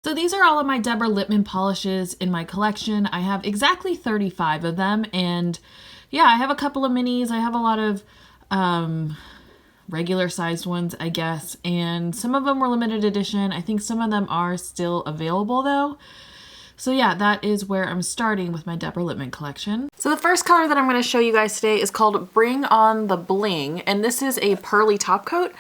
So these are all of my Deborah Lippmann polishes in my collection. I have exactly 35 of them, and yeah, I have a couple of minis. I have a lot of regular sized ones, I guess, and some of them were limited edition. I think some of them are still available though. So yeah, that is where I'm starting with my Deborah Lippmann collection. So the first color that I'm going to show you guys today is called Bring On The Bling, and this is a pearly top coat.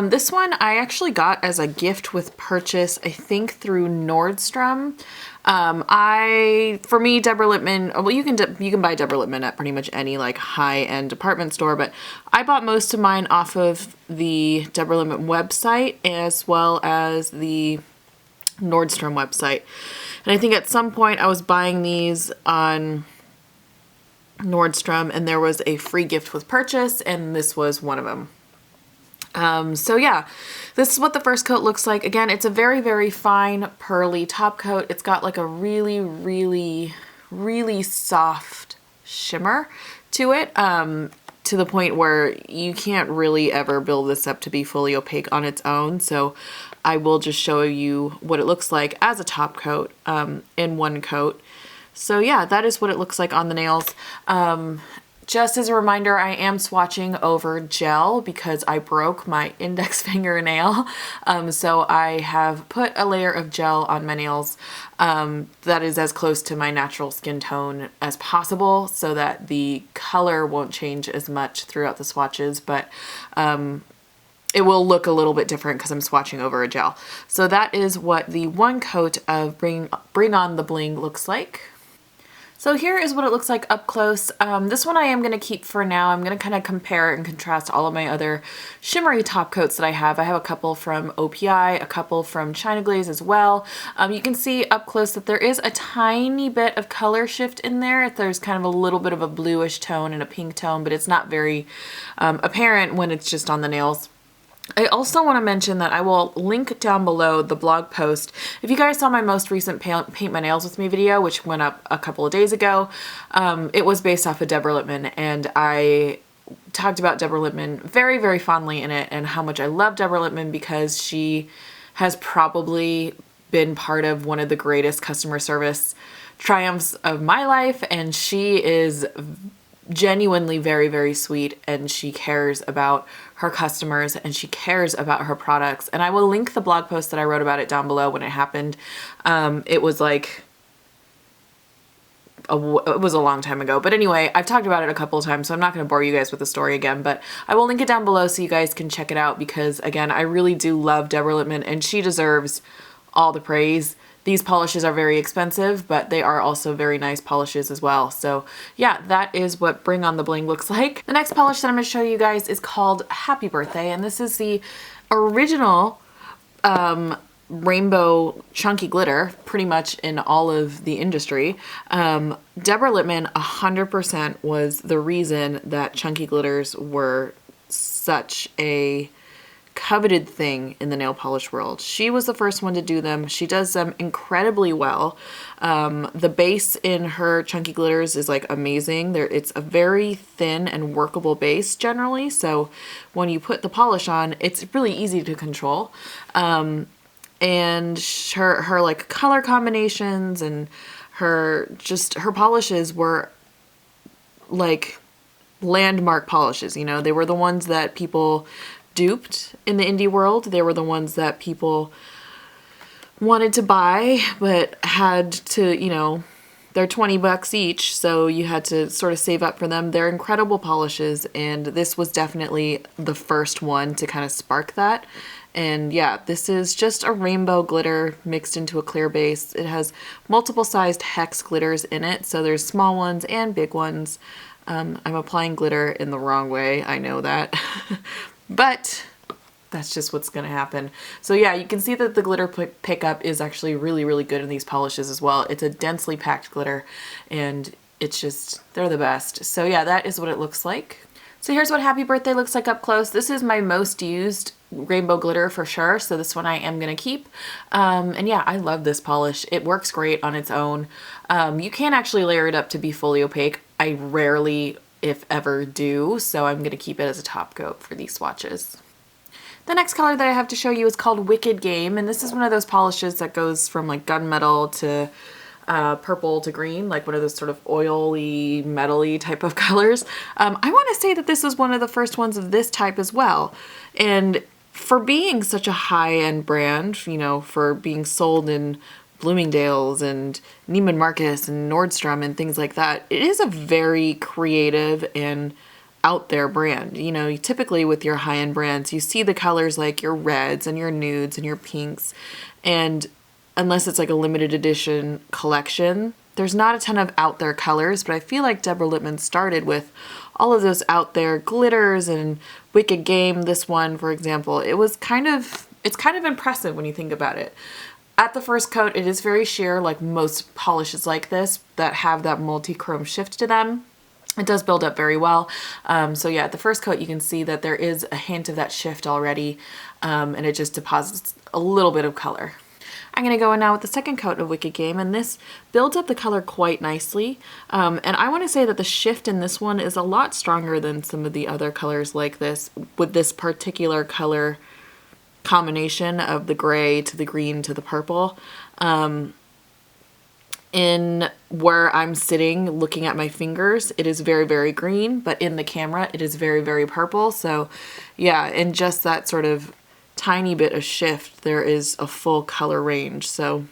This one I actually got as a gift with purchase, I think through Nordstrom. For me, Deborah Lippmann, well, you can buy Deborah Lippmann at pretty much any like high-end department store, but I bought most of mine off of the Deborah Lippmann website as well as the Nordstrom website. And I think at some point I was buying these on Nordstrom and there was a free gift with purchase, and this was one of them. So yeah, this is what the first coat looks like. Again, it's a very, very fine pearly top coat. It's got like a really, really, really soft shimmer to it, to the point where you can't really ever build this up to be fully opaque on its own. So I will just show you what it looks like as a top coat in one coat. So yeah, that is what it looks like on the nails. Just as a reminder, I am swatching over gel because I broke my index fingernail. So I have put a layer of gel on my nails that is as close to my natural skin tone as possible so that the color won't change as much throughout the swatches, but it will look a little bit different because I'm swatching over a gel. So that is what the one coat of Bring On The Bling looks like. So here is what it looks like up close. This one I am going to keep for now. I'm going to kind of compare and contrast all of my other shimmery top coats that I have. I have a couple from OPI, a couple from China Glaze as well. You can see up close that there is a tiny bit of color shift in there. There's kind of a little bit of a bluish tone and a pink tone, but it's not very apparent when it's just on the nails. I also want to mention that I will link down below the blog post. If you guys saw my most recent Paint My Nails With Me video, which went up a couple of days ago, it was based off of Deborah Lippmann, and I talked about Deborah Lippmann very, very fondly in it and how much I love Deborah Lippmann because she has probably been part of one of the greatest customer service triumphs of my life, and she is genuinely very, very sweet, and she cares about her customers and she cares about her products. And I will link the blog post that I wrote about it down below when it happened. It was like it was a long time ago, but anyway, I've talked about it a couple of times, so I'm not going to bore you guys with the story again, but I will link it down below so you guys can check it out because again, I really do love Deborah Lippmann and she deserves all the praise. These polishes are very expensive, but they are also very nice polishes as well. So yeah, that is what Bring On The Bling looks like. The next polish that I'm going to show you guys is called Happy Birthday, and this is the original rainbow chunky glitter pretty much in all of the industry. Deborah Lippmann 100% was the reason that chunky glitters were such a coveted thing in the nail polish world. She was the first one to do them. She does them incredibly well. The base in her chunky glitters is like amazing. It's a very thin and workable base generally, so when you put the polish on, it's really easy to control. And her like color combinations and her polishes were like landmark polishes, you know. They were the ones that people duped in the indie world. They were the ones that people wanted to buy but had to, you know, they're 20 bucks each, so you had to sort of save up for them. They're incredible polishes, and this was definitely the first one to kind of spark that. And yeah, this is just a rainbow glitter mixed into a clear base. It has multiple sized hex glitters in it, so there's small ones and big ones. I'm applying glitter in the wrong way, I know that. But that's just what's going to happen. So yeah, you can see that the glitter pickup is actually really, really good in these polishes as well. It's a densely packed glitter, and it's just, they're the best. So yeah, that is what it looks like. So here's what Happy Birthday looks like up close. This is my most used rainbow glitter for sure, so this one I am going to keep. And yeah, I love this polish. It works great on its own. You can actually layer it up to be fully opaque. I rarely, if ever, do, so I'm going to keep it as a top coat for these swatches. The next color that I have to show you is called Wicked Game, and this is one of those polishes that goes from like gunmetal to purple to green, like one of those sort of oily, metally type of colors. I want to say that this was one of the first ones of this type as well. And for being such a high-end brand, you know, for being sold in Bloomingdale's and Neiman Marcus and Nordstrom and things like that, it is a very creative and out there brand. You know, typically with your high-end brands, you see the colors like your reds and your nudes and your pinks, and unless it's like a limited edition collection, there's not a ton of out there colors. But I feel like Deborah Lippmann started with all of those out there glitters and Wicked Game. This one, for example, it's kind of impressive when you think about it. At the first coat, it is very sheer, like most polishes like this that have that multi-chrome shift to them. It does build up very well. So yeah, at the first coat, you can see that there is a hint of that shift already, and it just deposits a little bit of color. I'm going to go in now with the second coat of Wicked Game, and this builds up the color quite nicely. And I want to say that the shift in this one is a lot stronger than some of the other colors like this, with this particular color combination of the gray to the green to the purple. In where I'm sitting looking at my fingers, it is very, very green, but in the camera, it is very, very purple. So yeah, in just that sort of tiny bit of shift, there is a full color range. So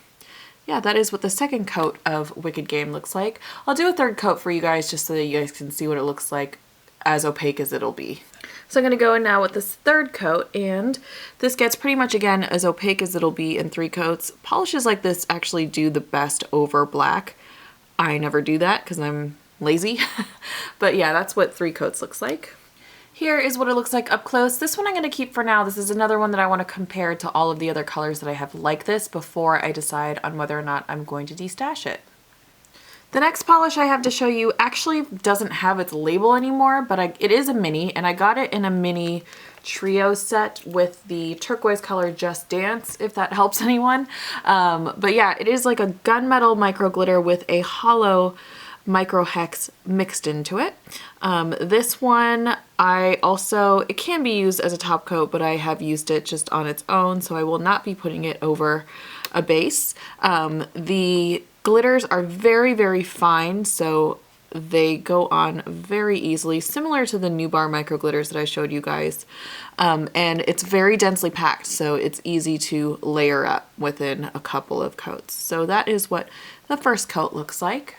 yeah, that is what the second coat of Wicked Game looks like. I'll do a third coat for you guys just so that you guys can see what it looks like as opaque as it'll be. So I'm going to go in now with this third coat, and this gets pretty much, again, as opaque as it'll be in 3 coats. Polishes like this actually do the best over black. I never do that because I'm lazy. But yeah, that's what 3 coats looks like. Here is what it looks like up close. This one I'm going to keep for now. This is another one that I want to compare to all of the other colors that I have like this before I decide on whether or not I'm going to destash it. The next polish I have to show you actually doesn't have its label anymore, but it is a mini, and I got it in a mini trio set with the turquoise color Just Dance, if that helps anyone. But yeah, it is like a gunmetal micro glitter with a hollow micro hex mixed into it. This one, it can be used as a top coat, but I have used it just on its own, so I will not be putting it over a base. The glitters are very, very fine, so they go on very easily, similar to the New Bar micro glitters that I showed you guys. And it's very densely packed, so it's easy to layer up within a couple of coats. So that is what the first coat looks like.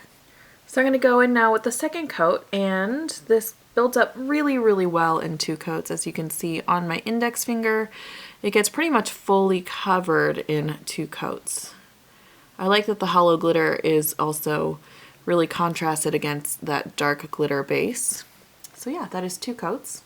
So I'm going to go in now with the second coat, and this builds up really, really well in 2 coats. As you can see on my index finger, it gets pretty much fully covered in 2 coats. I like that the hollow glitter is also really contrasted against that dark glitter base. So yeah, that is 2 coats.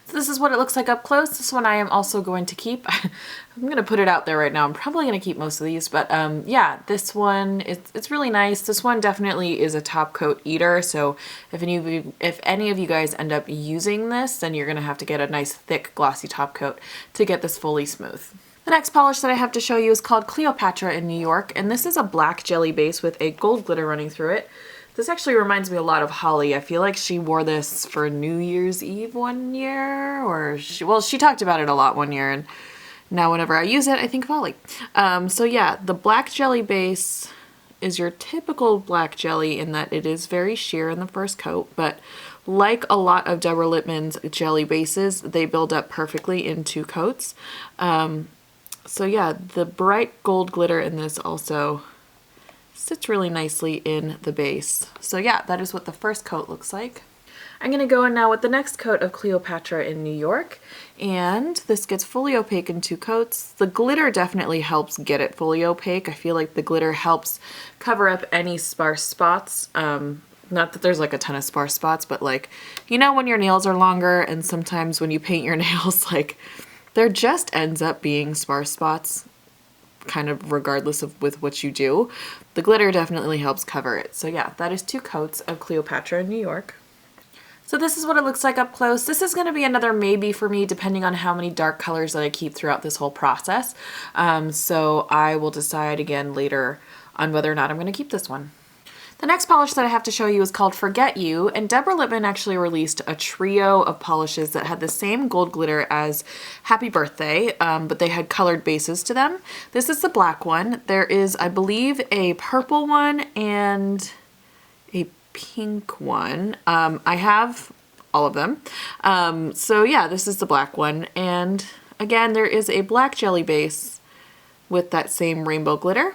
So this is what it looks like up close. This one I am also going to keep. I'm going to put it out there right now. I'm probably going to keep most of these, but yeah, this one, it's really nice. This one definitely is a top coat eater, so if any of you guys end up using this, then you're going to have to get a nice thick glossy top coat to get this fully smooth. The next polish that I have to show you is called Cleopatra in New York, and this is a black jelly base with a gold glitter running through it. This actually reminds me a lot of Holly. I feel like she wore this for New Year's Eve one year, or she talked about it a lot one year, and now whenever I use it, I think of Holly. So yeah, the black jelly base is your typical black jelly in that it is very sheer in the first coat, but like a lot of Deborah Lippmann's jelly bases, they build up perfectly in 2 coats. So yeah, the bright gold glitter in this also sits really nicely in the base. So yeah, that is what the first coat looks like. I'm going to go in now with the next coat of Cleopatra in New York, and this gets fully opaque in 2 coats. The glitter definitely helps get it fully opaque. I feel like the glitter helps cover up any sparse spots. Not that there's like a ton of sparse spots, but like, you know, when your nails are longer and sometimes when you paint your nails, like there just ends up being sparse spots, kind of regardless of with what you do. The glitter definitely helps cover it. So yeah, that is 2 coats of Cleopatra in New York. So this is what it looks like up close. This is going to be another maybe for me depending on how many dark colors that I keep throughout this whole process. So I will decide again later on whether or not I'm going to keep this one. The next polish that I have to show you is called Forget You, and Deborah Lippmann actually released a trio of polishes that had the same gold glitter as Happy Birthday, but they had colored bases to them. This is the black one. There is, I believe, a purple one and a pink one. I have all of them. So yeah, this is the black one. And again, there is a black jelly base with that same rainbow glitter.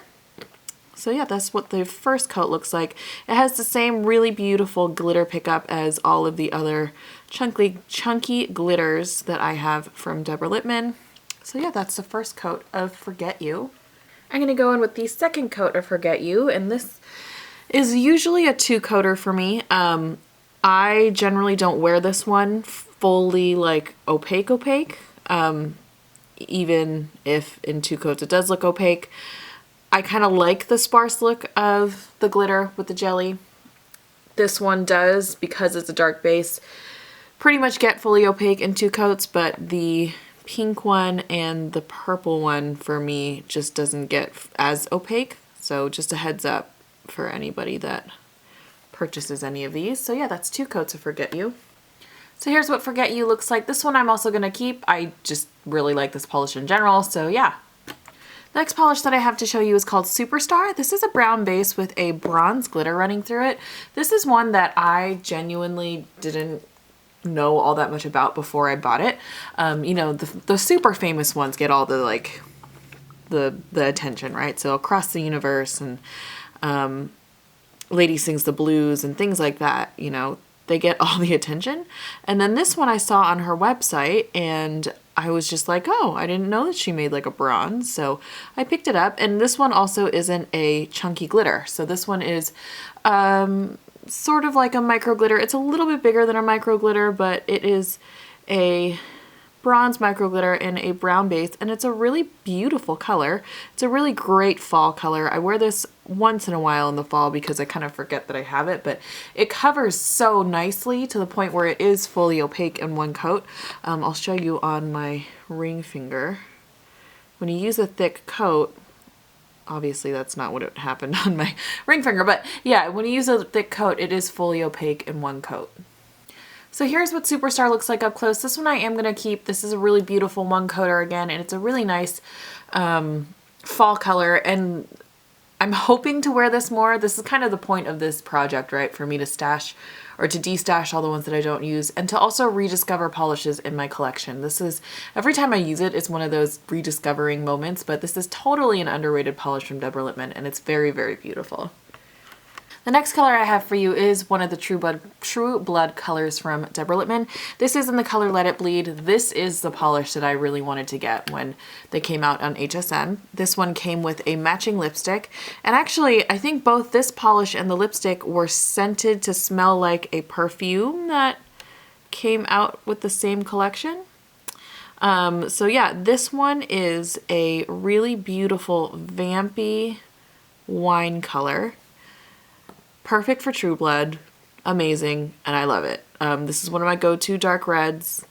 So yeah, that's what the first coat looks like. It has the same really beautiful glitter pickup as all of the other chunky glitters that I have from Deborah Lippmann. So yeah, that's the first coat of Forget You. I'm going to go in with the second coat of Forget You, and this is usually a 2-coater for me. I generally don't wear this one fully like opaque, even if in 2 coats it does look opaque. I kind of like the sparse look of the glitter with the jelly. This one does, because it's a dark base, pretty much get fully opaque in 2 coats, but the pink one and the purple one for me just doesn't get as opaque. So just a heads up for anybody that purchases any of these. So yeah, that's 2 coats of Forget You. So here's what Forget You looks like. This one I'm also going to keep. I just really like this polish in general, so yeah. Next polish that I have to show you is called Superstar. This is a brown base with a bronze glitter running through it. This is one that I genuinely didn't know all that much about before I bought it. You know, the super famous ones get all the like the attention, right? So Across the Universe and Lady Sings the Blues and things like that, you know, they get all the attention. And then this one I saw on her website, and I was just like, oh, I didn't know that she made like a bronze. So I picked it up, and this one also isn't a chunky glitter. So this one is sort of like a micro glitter. It's a little bit bigger than a micro glitter, but it is a bronze micro glitter in a brown base, and it's a really beautiful color. It's a really great fall color. I wear this once in a while in the fall because I kind of forget that I have it, but it covers so nicely to the point where it is fully opaque in 1 coat. I'll show you on my ring finger. When you use a thick coat, obviously that's not what happened on my ring finger, but yeah, when you use a thick coat, it is fully opaque in 1 coat. So here's what Superstar looks like up close. This one I am going to keep. This is a really beautiful 1-coater again, and it's a really nice fall color, and I'm hoping to wear this more. This is kind of the point of this project, right? For me to stash or to de-stash all the ones that I don't use, and to also rediscover polishes in my collection. This is, every time I use it, it's one of those rediscovering moments, but this is totally an underrated polish from Deborah Lippmann, and it's very, very beautiful. The next color I have for you is one of the True Blood colors from Deborah Lippmann. This is in the color Let It Bleed. This is the polish that I really wanted to get when they came out on HSN. This one came with a matching lipstick. And actually, I think both this polish and the lipstick were scented to smell like a perfume that came out with the same collection. So yeah, this one is a really beautiful vampy wine color. Perfect for True Blood, amazing, and I love it. This is one of my go-to dark reds.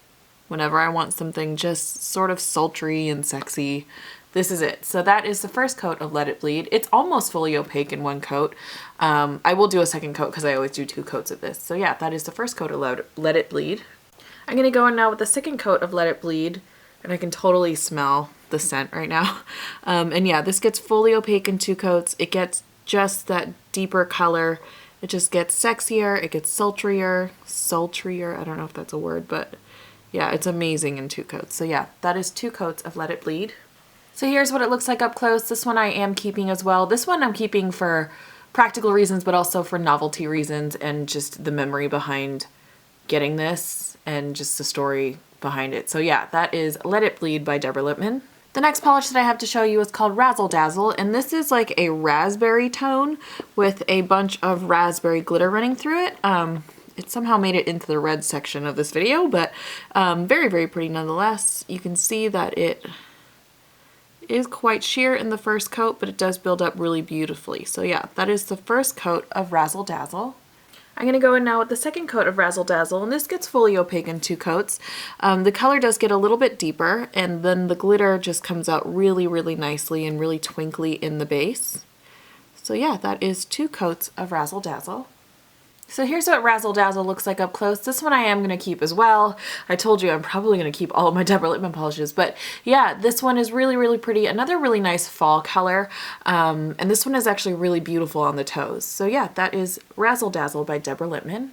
Whenever I want something just sort of sultry and sexy, this is it. So that is the first coat of Let It Bleed. It's almost fully opaque in 1 coat. I will do a second coat because I always do 2 coats of this. So yeah, that is the first coat of Let It Bleed. I'm going to go in now with the second coat of Let It Bleed, and I can totally smell the scent right now. And yeah, this gets fully opaque in 2 coats. It gets just that deeper color. It just gets sexier, it gets sultrier, I don't know if that's a word, but yeah, it's amazing in 2 coats. So yeah, that is 2 coats of Let It Bleed. So here's what it looks like up close. This one I am keeping as well. This one I'm keeping for practical reasons, but also for novelty reasons and just the memory behind getting this and just the story behind it. So yeah, that is Let It Bleed by Deborah Lippmann. The next polish that I have to show you is called Razzle Dazzle, and this is like a raspberry tone with a bunch of raspberry glitter running through it. It somehow made it into the red section of this video, but very, very pretty nonetheless. You can see that it is quite sheer in the first coat, but it does build up really beautifully. So yeah, that is the first coat of Razzle Dazzle. I'm going to go in now with the second coat of Razzle Dazzle, and this gets fully opaque in 2 coats. The color does get a little bit deeper, and then the glitter just comes out really, really nicely and really twinkly in the base. So yeah, that is 2 coats of Razzle Dazzle. So here's what Razzle Dazzle looks like up close. This one I am going to keep as well. I told you I'm probably going to keep all of my Deborah Lippmann polishes, but yeah, this one is really, really pretty. Another really nice fall color, and this one is actually really beautiful on the toes. So yeah, that is Razzle Dazzle by Deborah Lippmann.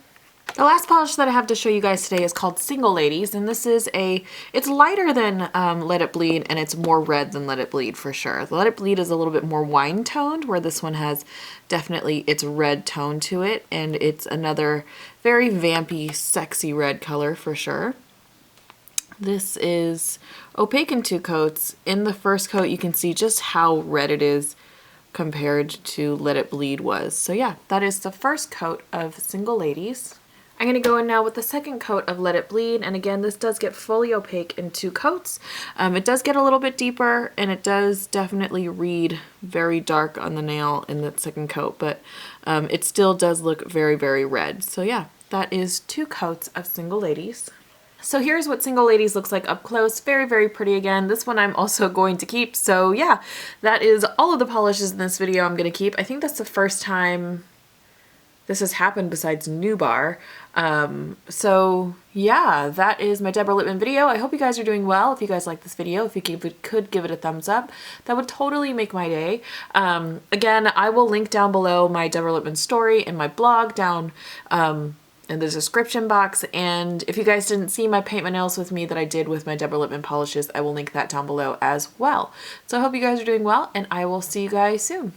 The last polish that I have to show you guys today is called Single Ladies, and this is it's lighter than Let It Bleed, and it's more red than Let It Bleed for sure. The Let It Bleed is a little bit more wine toned, where this one has definitely its red tone to it, and it's another very vampy, sexy red color for sure. This is opaque in 2 coats. In the first coat, you can see just how red it is compared to Let It Bleed was. So yeah, that is the first coat of Single Ladies. I'm going to go in now with the second coat of Let It Bleed, and again, this does get fully opaque in 2 coats. It does get a little bit deeper, and it does definitely read very dark on the nail in the second coat, but it still does look very, very red. So yeah, that is 2 coats of Single Ladies. So here's what Single Ladies looks like up close. Very, very pretty again. This one I'm also going to keep. So yeah, that is all of the polishes in this video I'm going to keep. I think that's the first time this has happened besides New Bar. So yeah, that is my Deborah Lippmann video. I hope you guys are doing well. If you guys like this video, if you could give it a thumbs up, that would totally make my day. Again, I will link down below my Deborah Lippmann story and my blog down in the description box. And if you guys didn't see my paint my nails with me that I did with my Deborah Lippmann polishes, I will link that down below as well. So I hope you guys are doing well, and I will see you guys soon.